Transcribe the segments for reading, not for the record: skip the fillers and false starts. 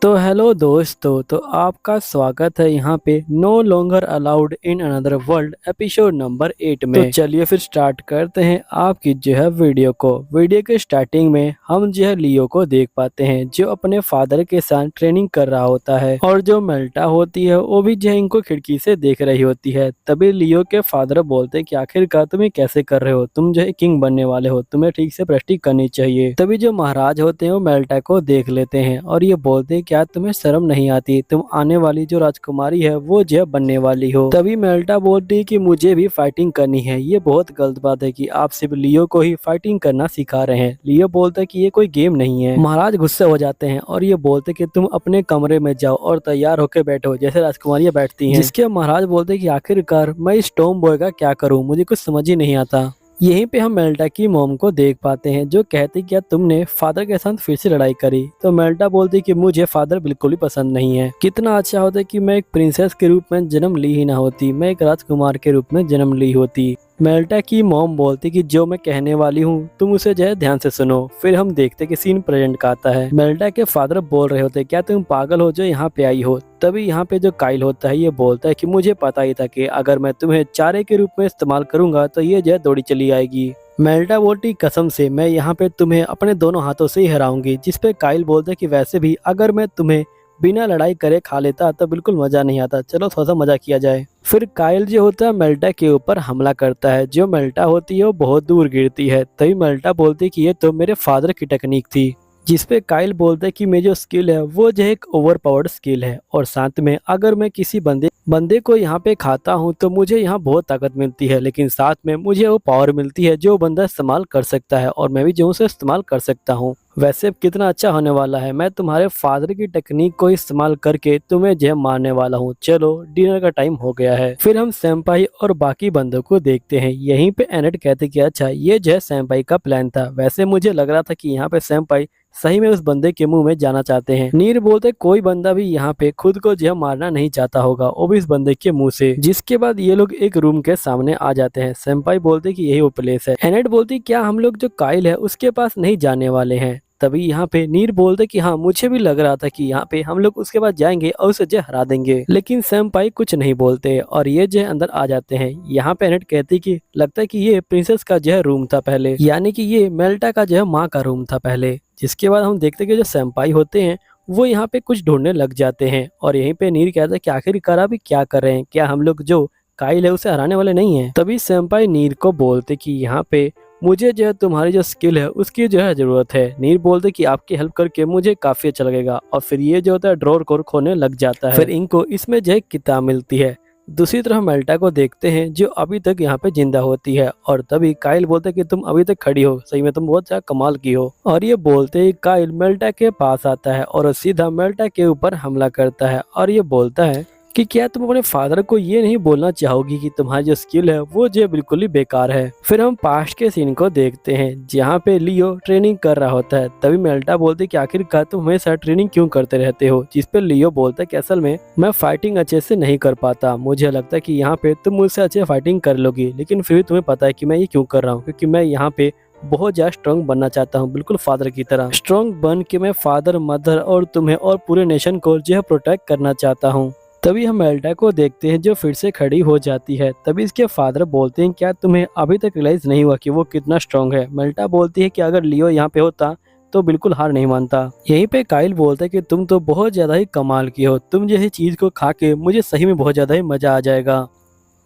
तो हेलो दोस्तों, तो आपका स्वागत है यहाँ पे no longer allowed in another world episode number 8 में। तो चलिए फिर स्टार्ट करते हैं आपकी जो है वीडियो के स्टार्टिंग में हम जो है लियो को देख पाते हैं जो अपने फादर के साथ ट्रेनिंग कर रहा होता है और जो मेल्टा होती है वो भी जो है इनको खिड़की से देख रही होती है। तभी लियो के फादर बोलते हैं कि आखिरकार तुम ये कैसे कर रहे हो, तुम जो है किंग बनने वाले हो, तुम्हें ठीक से प्रैक्टिस करनी चाहिए। तभी जो महाराज होते हैं वो मेल्टा को देख लेते हैं और ये बोलते हैं क्या तुम्हें शर्म नहीं आती, तुम आने वाली जो राजकुमारी है वो जो बनने वाली हो। तभी मेल्टा बोलती है कि मुझे भी फाइटिंग करनी है, ये बहुत गलत बात है कि आप सिर्फ लियो को ही फाइटिंग करना सिखा रहे हैं। लियो बोलता है कि ये कोई गेम नहीं है। महाराज गुस्से हो जाते हैं और ये बोलते कि तुम अपने कमरे में जाओ और तैयार होकर बैठो जैसे राजकुमारियां बैठती हैं। जिसके महाराज बोलते कि आखिरकार मैं इस टॉम बॉय का क्या करूं, मुझे कुछ समझ ही नहीं आता। यहीं पे हम मेल्टा की मॉम को देख पाते हैं जो कहती क्या तुमने फादर के साथ फिर से लड़ाई करी। तो मेल्टा बोलती कि मुझे फादर बिल्कुल भी पसंद नहीं है, कितना अच्छा होता कि मैं एक प्रिंसेस के रूप में जन्म ली ही ना होती, मैं एक राजकुमार के रूप में जन्म ली होती। मेल्टा की मॉम बोलती कि जो मैं कहने वाली हूँ तुम उसे जो है ध्यान से सुनो। फिर हम देखते कि सीन प्रेजेंट का आता है। मेल्टा के फादर बोल रहे होते क्या तुम पागल हो जो यहाँ पे आई हो। तभी यहाँ पे जो काइल होता है ये बोलता है कि मुझे पता ही था कि अगर मैं तुम्हें चारे के रूप में इस्तेमाल करूंगा तो ये जो है दौड़ी चली आएगी। मेल्टा बोलती कसम से मैं यहाँ पे तुम्हें अपने दोनों हाथों से ही हराऊंगी। जिसपे काइल बोलते कि वैसे भी अगर मैं तुम्हें बिना लड़ाई करे खा लेता तो बिल्कुल मजा नहीं आता, चलो थोड़ा सा मजा किया जाए। फिर काइल जो होता है मेल्टा के ऊपर हमला करता है। जो मेल्टा होती है वो बहुत दूर गिरती है। तभी मेल्टा बोलती है कि ये तो मेरे फादर की टेक्निक थी। जिसपे काइल बोलता है कि मेरी जो स्किल है वो जो एक ओवर पावर्ड स्किल है और साथ में अगर मैं किसी बंदे को यहाँ पे खाता हूँ तो मुझे यहाँ बहुत ताकत मिलती है, लेकिन साथ में मुझे वो पावर मिलती है जो बंदा इस्तेमाल कर सकता है और मैं भी जो उसे इस्तेमाल कर सकता हूँ। वैसे कितना अच्छा होने वाला है, मैं तुम्हारे फादर की टेक्निक को इस्तेमाल करके तुम्हें जय मारने वाला हूँ। चलो डिनर का टाइम हो गया है। फिर हम सैम्पाई और बाकी बंदों को देखते हैं। यहीं पे एनेट कहते कि अच्छा ये जय सैम्पाई का प्लान था। वैसे मुझे लग रहा था कि यहाँ पे सैम्पाई सही में उस बंदे के मुंह में जाना चाहते हैं। नीर बोलते कोई बंदा भी यहाँ पे खुद को जो मारना नहीं चाहता होगा, वो भी इस बंदे के मुंह से। जिसके बाद ये लोग एक रूम के सामने आ जाते हैं। सैम्पाई बोलते कि यही वो प्लेस है। एनेट बोलती क्या हम लोग जो काइल है उसके पास नहीं जाने वाले हैं। तभी यहाँ पे नीर बोलते कि हाँ मुझे भी लग रहा था कि यहाँ पे हम लोग उसके बाद जाएंगे और उसे जो हरा देंगे, लेकिन सैम्पाई कुछ नहीं बोलते और ये जो अंदर आ जाते हैं। यहाँ पे एनेट कहती कि लगता है कि ये प्रिंसेस का जो रूम था पहले, यानी कि ये मेल्टा का जो माँ का रूम था पहले। जिसके बाद हम देखते कि जो सैम्पाई होते हैं वो यहाँ पे कुछ ढूंढने लग जाते हैं और यहीं पे नीर कहता है कि आखिरकार अभी क्या कर रहे हैं, क्या हम लोग जो काइल है उसे हराने वाले नहीं हैं। तभी सैम्पाई नीर को बोलते कि यहाँ पे मुझे जो है तुम्हारी जो स्किल है उसकी जो है जरूरत है। नीर बोलते कि आपकी हेल्प करके मुझे काफी अच्छा लगेगा और फिर ये जो होता है ड्रॉर को खोने लग जाता है। फिर इनको इसमें जो है किताब मिलती है। दूसरी तरफ मेल्टा को देखते हैं जो अभी तक यहाँ पे जिंदा होती है और तभी काइल बोलते हैं कि तुम अभी तक खड़ी हो, सही में तुम बहुत ज्यादा कमाल की हो। और ये बोलते ही काइल मेल्टा के पास आता है और सीधा मेल्टा के ऊपर हमला करता है और ये बोलता है कि क्या तुम अपने फादर को ये नहीं बोलना चाहोगी कि तुम्हारी जो स्किल है वो जो बिल्कुल ही बेकार है। फिर हम पास्ट के सीन को देखते हैं जहाँ पे लियो ट्रेनिंग कर रहा होता है। तभी मेल्टा बोलते कि आखिरकार तुम हमेशा ट्रेनिंग क्यों करते रहते हो। जिस पे लियो बोलता है कि असल में मैं फाइटिंग अच्छे से नहीं कर पाता, मुझे लगता है कि यहाँ पे तुम मुझसे अच्छे फाइटिंग कर लोगी, लेकिन फिर भी तुम्हें पता है कि मैं ये क्यों कर रहा हूँ, क्योंकि मैं यहाँ पे बहुत ज्यादा स्ट्रॉन्ग बनना चाहता हूँ, बिल्कुल फादर की तरह स्ट्रॉन्ग बन के मैं फादर मदर और तुम्हें और पूरे नेशन को जो है प्रोटेक्ट करना चाहता हूँ। तभी हम मेल्टा को देखते हैं जो फिर से खड़ी हो जाती है। तभी इसके फादर बोलते हैं क्या तुम्हें अभी तक रियलाइज नहीं हुआ कि वो कितना स्ट्रांग है। मेल्टा बोलती है कि अगर लियो यहाँ पे होता तो बिल्कुल हार नहीं मानता। यहीं पे काइल बोलता है कि तुम तो बहुत ज्यादा ही कमाल की हो, तुम जैसी चीज को खा के मुझे सही में बहुत ज्यादा ही मजा आ जाएगा।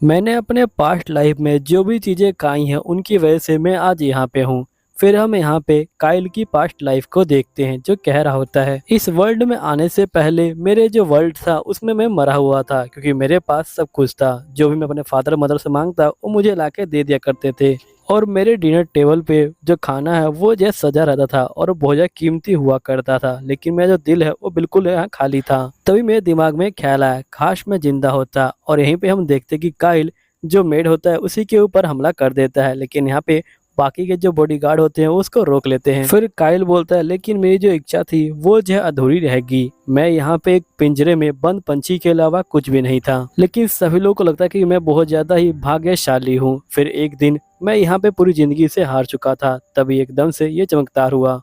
मैंने अपने पास्ट लाइफ में जो भी चीजें खाई हैं उनकी वजह से मैं आज यहाँ पे हूँ। फिर हम यहाँ पे काइल की पास्ट लाइफ को देखते हैं जो कह रहा होता है इस वर्ल्ड में आने से पहले मेरे जो वर्ल्ड था उसमें मैं मरा हुआ था, क्योंकि मेरे पास सब कुछ था। जो भी मैं अपने फादर मदर से मांगता वो मुझे लाके दे दिया करते थे और मेरे डिनर टेबल पे जो खाना है वो जैसे सजा रहता था और बहुत ज्यादा कीमती हुआ करता था, लेकिन मेरा जो दिल है वो बिल्कुल यहाँ खाली था। तभी मेरे दिमाग में ख्याल आया काश मैं जिंदा होता। और यहीं पे हम देखते कि काइल जो मेड होता है उसी के ऊपर हमला कर देता है, लेकिन यहाँ पे बाकी के जो बॉडीगार्ड होते हैं उसको रोक लेते हैं। फिर काइल बोलता है लेकिन मेरी जो इच्छा थी वो जो है अधूरी रहेगी, मैं यहाँ पे एक पिंजरे में बंद पंछी के अलावा कुछ भी नहीं था। लेकिन सभी लोगों को लगता है कि मैं बहुत ज्यादा ही भाग्यशाली हूँ। फिर एक दिन मैं यहाँ पे पूरी जिंदगी से हार चुका था, तभी एकदम से ये चमत्कार हुआ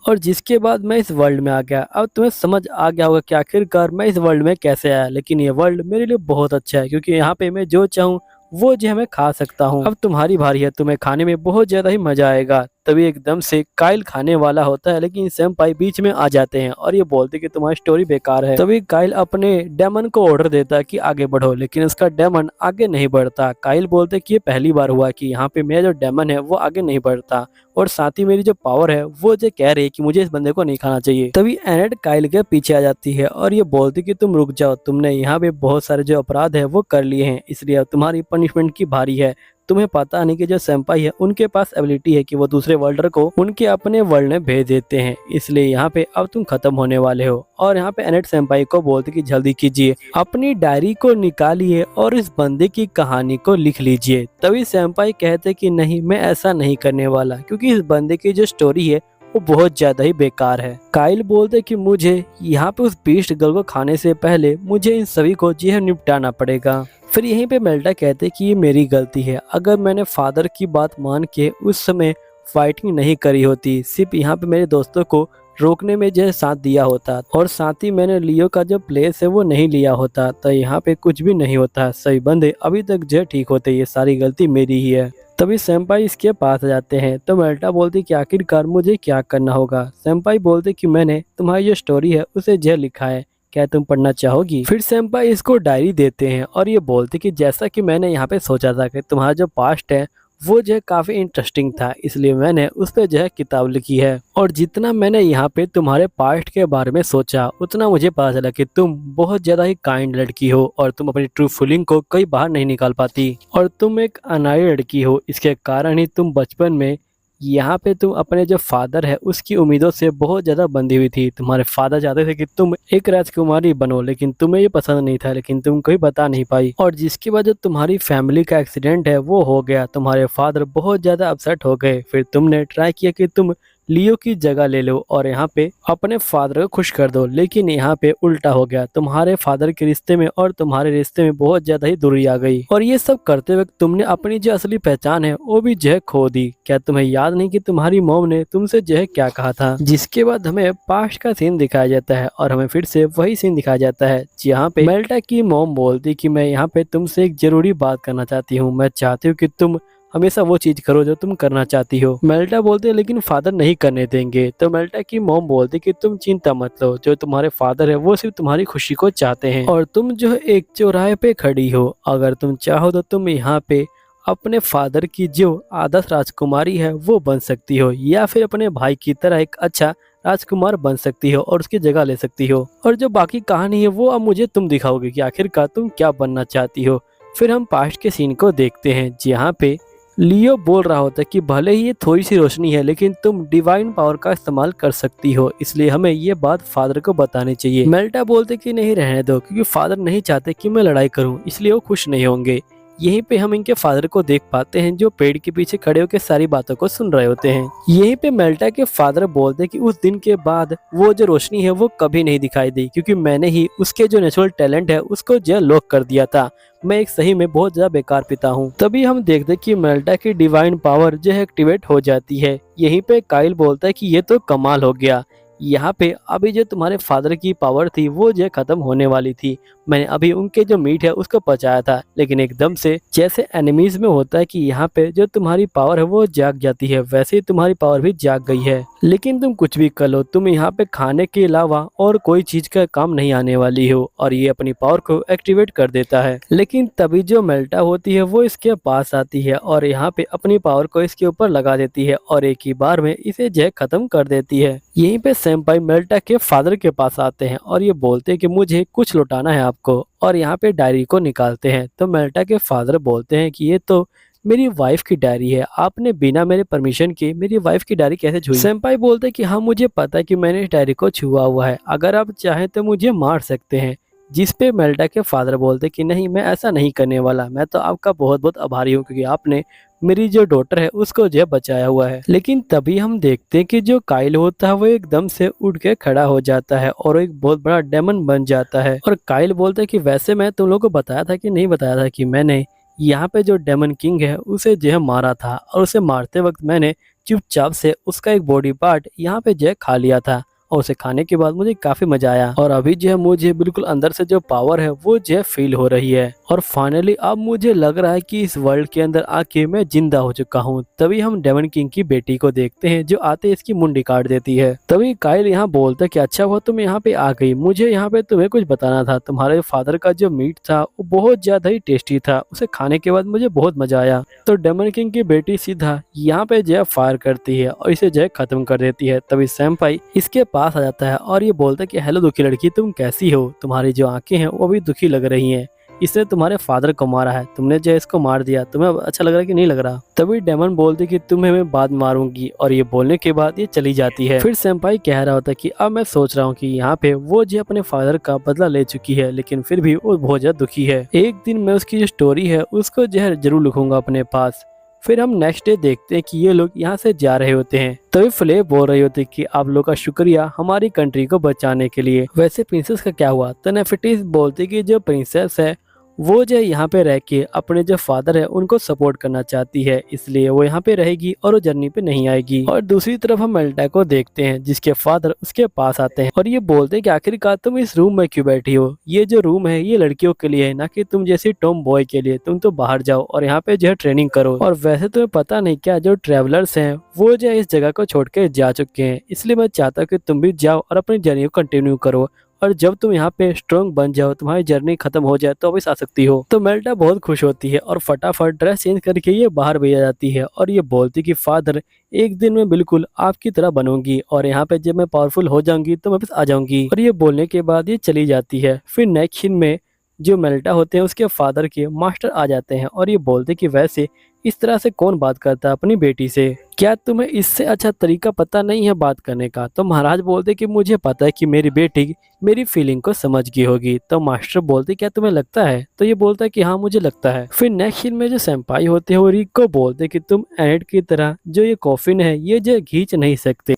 और जिसके बाद मैं इस वर्ल्ड में आ गया। अब तुम्हें समझ आ गया होगा कि आखिरकार मैं इस वर्ल्ड में कैसे आया, लेकिन ये वर्ल्ड मेरे लिए बहुत अच्छा है क्योंकि यहाँ पे मैं जो चाहूँ वो जो है मैं खा सकता हूँ। अब तुम्हारी बारी है, तुम्हें खाने में बहुत ज्यादा ही मजा आएगा। तभी एकदम से काइल खाने वाला होता है, लेकिन सेंपाई बीच में आ जाते हैं और ये बोलते कि तुम्हारी स्टोरी बेकार है। तभी काइल अपने डेमन को ऑर्डर देता है कि आगे बढ़ो, लेकिन उसका डेमन आगे नहीं बढ़ता। काइल बोलते कि ये पहली बार हुआ कि यहाँ पे मेरा जो डेमन है वो आगे नहीं बढ़ता, और साथ ही मेरी जो पावर है वो जो कह रही है कि मुझे इस बंदे को नहीं खाना चाहिए। तभी एनेट काइल के पीछे आ जाती है और ये बोलती कि तुम रुक जाओ, तुमने यहाँ पे बहुत सारे जो अपराध है वो कर लिए हैं, इसलिए अब तुम्हारी पनिशमेंट की भारी है। तुम्हें पता नहीं कि जो सेंपाई है उनके पास एबिलिटी है कि वो दूसरे वर्ल्डर को उनके अपने वर्ल्ड में भेज देते हैं, इसलिए यहाँ पे अब तुम खत्म होने वाले हो। और यहाँ पे एनेट सेंपाई को बोलते कि जल्दी कीजिए, अपनी डायरी को निकालिए और इस बंदे की कहानी को लिख लीजिए। तभी सेंपाई कहते कि नहीं, मैं ऐसा नहीं करने वाला क्योंकि इस बंदे की जो स्टोरी है वो बहुत ज्यादा ही बेकार है। काइल बोलते कि मुझे यहाँ पे उस बीस्ट गर्ल को खाने से पहले मुझे इन सभी को जी निपटाना पड़ेगा। फिर यहीं पे मेल्टा कहते कि ये मेरी गलती है, अगर मैंने फादर की बात मान के उस समय फाइटिंग नहीं करी होती, सिर्फ यहाँ पे मेरे दोस्तों को रोकने में जो साथ दिया होता और साथ ही मैंने लियो का जो प्लेस है वो नहीं लिया होता, तो यहाँ पे कुछ भी नहीं होता, सही बंदे अभी तक जो ठीक होते, ये सारी गलती मेरी ही है। तभी सेंपाई इसके पास आ जाते हैं तो मेल्टा बोलती कि आखिरकार मुझे क्या करना होगा। सेंपाई बोलते कि मैंने तुम्हारी जो स्टोरी है उसे जो लिखा है, क्या तुम पढ़ना चाहोगी। फिर सेंपाई इसको डायरी देते हैं और ये बोलते कि जैसा कि मैंने यहाँ पे सोचा था कि तुम्हारा जो पास्ट है वो जो है काफी इंटरेस्टिंग था, इसलिए मैंने उस पर जो है किताब लिखी है। और जितना मैंने यहाँ पे तुम्हारे पास्ट के बारे में सोचा उतना मुझे पता चला कि तुम बहुत ज्यादा ही काइंड लड़की हो और तुम अपनी ट्रू फीलिंग को कहीं बाहर नहीं निकाल पाती, और तुम एक अनाड़ी लड़की हो, इसके कारण ही तुम बचपन में यहाँ पे तुम अपने जो फादर है उसकी उम्मीदों से बहुत ज्यादा बंधी हुई थी। तुम्हारे फादर चाहते थे कि तुम एक राजकुमारी बनो, लेकिन तुम्हें ये पसंद नहीं था, लेकिन तुम कोई बता नहीं पाई, और जिसकी वजह तुम्हारी फैमिली का एक्सीडेंट है वो हो गया। तुम्हारे फादर बहुत ज्यादा अपसेट हो गए। फिर तुमने ट्राई किया कि तुम लियो की जगह ले लो और यहाँ पे अपने फादर को खुश कर दो, लेकिन यहाँ पे उल्टा हो गया। तुम्हारे फादर के रिश्ते में और तुम्हारे रिश्ते में बहुत ज्यादा ही दूरी आ गई, और ये सब करते वक्त तुमने अपनी जो असली पहचान है वो भी जो है खो दी। क्या तुम्हें याद नहीं कि तुम्हारी मॉम ने तुमसे जो है क्या कहा था। जिसके बाद हमें पास्ट का सीन दिखाया जाता है और हमें फिर से वही सीन दिखाया जाता है जहाँ पे मेल्टा की मॉम बोलती कि मैं यहाँ पे तुमसे एक जरूरी बात करना चाहती हूँ, मैं चाहती हूँ कि तुम हमेशा वो चीज करो जो तुम करना चाहती हो। मेल्टा बोलते लेकिन फादर नहीं करने देंगे, तो मेल्टा की मॉम बोलती कि तुम चिंता मत लो, जो तुम्हारे फादर है वो सिर्फ तुम्हारी खुशी को चाहते हैं, और तुम जो एक चौराहे पे खड़ी हो, अगर तुम चाहो तो तुम यहाँ पे अपने फादर की जो आदर्श राजकुमारी है वो बन सकती हो, या फिर अपने भाई की तरह एक अच्छा राजकुमार बन सकती हो और उसकी जगह ले सकती हो। और जो बाकी कहानी है वो अब मुझे तुम दिखाओगे कि आखिरकार तुम क्या बनना चाहती हो। फिर हम पास्ट के सीन को देखते हैं जहाँ पे लियो बोल रहा होता है कि भले ही ये थोड़ी सी रोशनी है लेकिन तुम डिवाइन पावर का इस्तेमाल कर सकती हो, इसलिए हमें ये बात फादर को बतानी चाहिए। मेल्टा बोलते कि नहीं, रहने दो, क्योंकि फादर नहीं चाहते कि मैं लड़ाई करूं, इसलिए वो खुश नहीं होंगे। यहीं पे हम इनके फादर को देख पाते हैं जो पेड़ के पीछे खड़े होकर सारी बातों को सुन रहे होते हैं। यहीं पे मेल्टा के फादर बोलते हैं कि उस दिन के बाद वो जो रोशनी है वो कभी नहीं दिखाई दी, क्योंकि मैंने ही उसके जो नेचुरल टैलेंट है उसको जो लॉक कर दिया था। मैं एक सही में बहुत ज्यादा बेकार पिता हूँ। तभी हम देखते कि मेल्टा की डिवाइन पावर जो है एक्टिवेट हो जाती है। यहीं पे काइल बोलता है कि ये तो कमाल हो गया, यहाँ पे अभी जो तुम्हारे फादर की पावर थी वो जो खत्म होने वाली थी, मैंने अभी उनके जो मीट है उसको पचाया था, लेकिन एकदम से जैसे एनिमीज में होता है कि यहाँ पे जो तुम्हारी पावर है वो जाग जाती है, वैसे ही तुम्हारी पावर भी जाग गई है। लेकिन तुम कुछ भी कर लो, तुम यहाँ पे खाने के अलावा और कोई चीज का काम नहीं आने वाली हो, और ये अपनी पावर को एक्टिवेट कर देता है। लेकिन तभी जो मेल्टा होती है वो इसके पास आती है और यहाँ पे अपनी पावर को इसके ऊपर लगा देती है और एक ही बार में इसे जो खत्म कर देती है। यहीं पे सेंपाई मेल्टा के फादर के पास आते हैं और ये बोलते हैं कि मुझे कुछ लौटाना है आपको, और यहाँ पे डायरी को निकालते हैं। तो मेल्टा के फादर बोलते हैं कि ये तो मेरी वाइफ की डायरी है, आपने बिना मेरे परमिशन के मेरी वाइफ की डायरी कैसे छुई। सेंपाई बोलते हैं कि हाँ, मुझे पता है कि मैंने इस डायरी को छुआ हुआ है, अगर आप चाहें तो मुझे मार सकते हैं। जिस पे मेल्टा के फादर बोलते कि नहीं, मैं ऐसा नहीं करने वाला, मैं तो आपका बहुत बहुत आभारी हूँ क्योंकि आपने मेरी जो डॉटर है उसको जो बचाया हुआ है। लेकिन तभी हम देखते हैं कि जो काइल होता है वो एकदम से उठ के खड़ा हो जाता है और एक बहुत बड़ा डेमन बन जाता है। और काइल बोलता है कि वैसे मैं तुम लोगों को बताया था कि नहीं बताया था कि मैंने यहाँ पे जो डेमन किंग है उसे जो है मारा था, और उसे मारते वक्त मैंने चुपचाप से उसका एक बॉडी पार्ट यहाँ पे जो है खा लिया था और उसे खाने के बाद मुझे काफी मजा आया और अभी जो है मुझे बिल्कुल अंदर से जो पावर है वो जो है फील हो रही है और फाइनली अब मुझे लग रहा है कि इस वर्ल्ड के अंदर आके मैं जिंदा हो चुका हूँ। तभी हम डेमन किंग की बेटी को देखते हैं जो आते इसकी मुंडी काट देती है। तभी काइल यहाँ बोलता है कि अच्छा हुआ तुम यहाँ पे आ गई, मुझे यहाँ पे तुम्हें कुछ बताना था। तुम्हारे फादर का जो मीट था वो बहुत ज्यादा ही टेस्टी था, उसे खाने के बाद मुझे बहुत मजा आया। तो डेमन किंग की बेटी सीधा यहाँ पे जो है फायर करती है और इसे जो है खत्म कर देती है। तभी सैम्पाई इसके पास आ जाता है और ये बोलता है कि हेलो दुखी लड़की, तुम कैसी हो? तुम्हारी जो आंखें हैं वो भी दुखी लग रही हैं, इसने तुम्हारे फादर को मारा है, तुमने जो इसको मार दिया, तुम्हें अच्छा लग रहा है कि नहीं लग रहा? तभी डेमन बोलती कि तुम्हें मैं बाद मारूंगी और ये बोलने के बाद ये चली जाती है। फिर सेम्पाई कह रहा होता है कि अब मैं सोच रहा हूँ कि यहाँ पे वो जो अपने फादर का बदला ले चुकी है लेकिन फिर भी वो बहुत ज्यादा दुखी है। एक दिन मैं उसकी जो स्टोरी है उसको जो है जरूर लिखूंगा अपने पास। फिर हम नेक्स्ट डे देखते हैं कि ये लोग यहाँ से जा रहे होते हैं। तभी फ्ले बोल रही होती है कि आप लोग का शुक्रिया हमारी कंट्री को बचाने के लिए। वैसे प्रिंसेस का क्या हुआ? तो नेफिटिस बोलती कि जो प्रिंसेस है वो जो यहाँ पे रह के अपने जो फादर है उनको सपोर्ट करना चाहती है, इसलिए वो यहाँ पे रहेगी और वो जर्नी पे नहीं आएगी। और दूसरी तरफ हम मेल्टा को देखते हैं जिसके फादर उसके पास आते हैं और ये बोलते हैं कि आखिरकार तुम इस रूम में क्यों बैठी हो? ये जो रूम है ये लड़कियों के लिए है, ना कि तुम जैसी टॉम बॉय के लिए। तुम तो बाहर जाओ और यहाँ पे जो है ट्रेनिंग करो। और वैसे तुम्हें पता नहीं क्या, जो ट्रेवलर्स हैं वो जो है इस जगह को छोड़ के जा चुके हैं, इसलिए मैं चाहता हूँ कि तुम भी जाओ और अपनी जर्नी को कंटिन्यू करो और जब तुम यहाँ पे स्ट्रॉन्ग बन जाओ, तुम्हारी जर्नी खत्म हो जाए तो वापस आ सकती हो। तो मेल्टा बहुत खुश होती है और फटाफट ड्रेस चेंज करके ये बाहर भेजा जाती है और ये बोलती कि फादर एक दिन मैं बिल्कुल आपकी तरह बनूंगी और यहाँ पे जब मैं पावरफुल हो जाऊंगी तो वापस आ जाऊंगी। और ये बोलने के बाद ये चली जाती है। फिर नेक्स्ट सीन में जो मेल्टा होते हैं उसके फादर के मास्टर आ जाते हैं और ये बोलते कि वैसे इस तरह से कौन बात करता है अपनी बेटी से? क्या तुम्हें इससे अच्छा तरीका पता नहीं है बात करने का? तो महाराज बोलते कि मुझे पता है कि मेरी बेटी मेरी फीलिंग को समझ गई होगी। तो मास्टर बोलते क्या तुम्हें लगता है? तो ये बोलता है कि हाँ मुझे लगता है। फिर नेक्स्ट सीन में जो सेम्पाई होते हैं वो रिक को बोलते कि तुम एनेट की तरह जो ये कॉफिन है ये जो खींच नहीं सकते।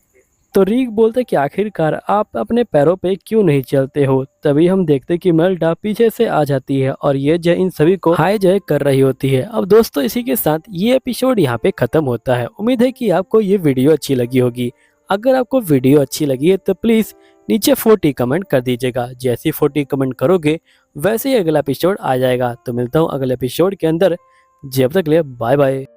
तो रिक बोलते कि आखिरकार आप अपने पैरों पे क्यों नहीं चलते हो? तभी हम देखते कि मेल्टा पीछे से आ जाती है और ये जय इन सभी को हाय जय कर रही होती है। अब दोस्तों इसी के साथ ये एपिसोड यहाँ पे खत्म होता है। उम्मीद है कि आपको ये वीडियो अच्छी लगी होगी। अगर आपको वीडियो अच्छी लगी है तो प्लीज नीचे 40 कमेंट कर दीजिएगा। जैसे 40 कमेंट करोगे वैसे ही अगला एपिसोड आ जाएगा। तो मिलता हूँ अगले एपिसोड के अंदर। जब तक ले बाय बाय।